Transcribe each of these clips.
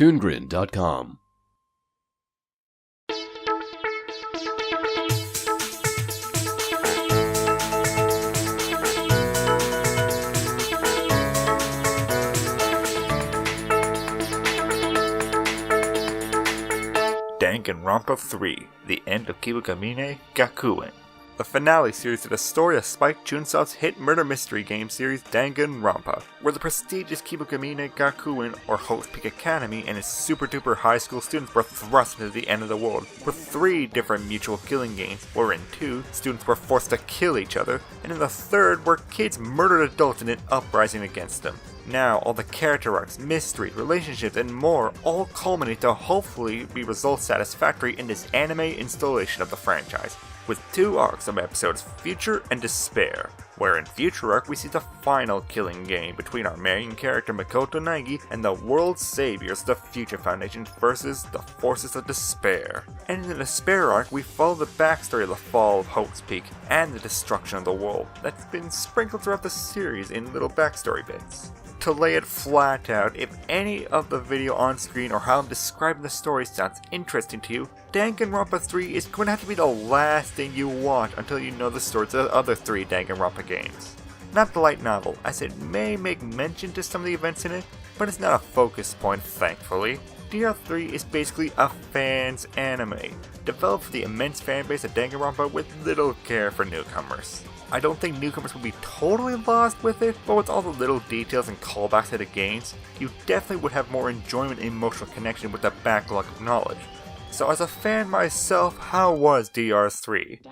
ToonGrin.com. Danganronpa 3, The End of Kibukamine Gakuen. The finale series to the story of Spike Chunsoft's hit murder mystery game series Danganronpa, where the prestigious Kibukamine Gakuen, or Hope's Peak Academy, and its super duper high school students were thrust into the end of the world, with 3 different mutual killing games, where in 2, students were forced to kill each other, and in the 3rd, where kids murdered adults in an uprising against them. Now, all the character arcs, mysteries, relationships, and more all culminate to hopefully be result satisfactory in this anime installation of the franchise, with 2 arcs of episodes Future and Despair, where in Future arc we see the final killing game between our main character Makoto Nagi and the world's saviors, the Future Foundation, versus the forces of Despair. And in the Despair arc we follow the backstory of the fall of Hope's Peak and the destruction of the world that's been sprinkled throughout the series in little backstory bits. To lay it flat out, if any of the video on screen or how I'm describing the story sounds interesting to you, Danganronpa 3 is going to have to be the last thing you watch until you know the stories of the other 3 Danganronpa games. Not the light novel, as it may make mention to some of the events in it, but it's not a focus point, thankfully. DR3 is basically a fan's anime, developed for the immense fanbase of Danganronpa with little care for newcomers. I don't think newcomers will be totally lost with it, but with all the little details and callbacks to the games, you definitely would have more enjoyment and emotional connection with the backlog of knowledge. So as a fan myself, how was DR3?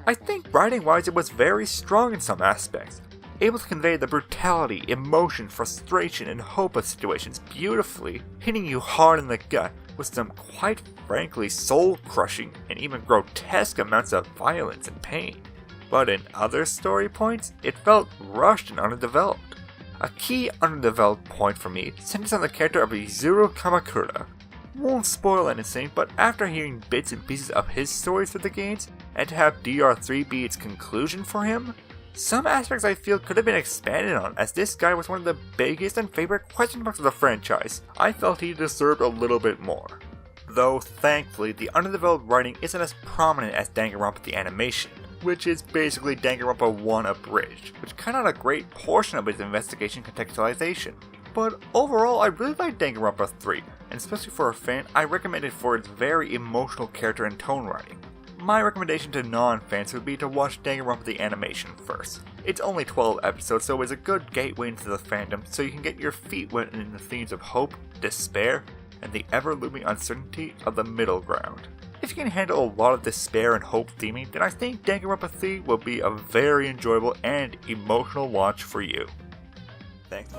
I think writing-wise it was very strong in some aspects, able to convey the brutality, emotion, frustration, and hope of situations beautifully, hitting you hard in the gut with some quite frankly soul-crushing and even grotesque amounts of violence and pain. But in other story points, it felt rushed and underdeveloped. A key underdeveloped point for me centers on the character of Izuru Kamakura. Won't spoil anything, but after hearing bits and pieces of his stories for the games, and to have DR3 be its conclusion for him, some aspects I feel could have been expanded on, as this guy was one of the biggest and favorite question marks of the franchise. I felt he deserved a little bit more. Though thankfully, the underdeveloped writing isn't as prominent as Danganronpa the animation, which is basically Danganronpa 1 abridged, which cut out a great portion of its investigation contextualization. But overall, I really like Danganronpa 3, and especially for a fan, I recommend it for its very emotional character and tone writing. My recommendation to non-fans would be to watch Danganronpa the animation first. It's only 12 episodes, so it's a good gateway into the fandom so you can get your feet wet in the themes of hope, despair, and the ever-looming uncertainty of the middle ground. If you can handle a lot of despair and hope theming, then I think Danganronpa 3 will be a very enjoyable and emotional watch for you. Thanks.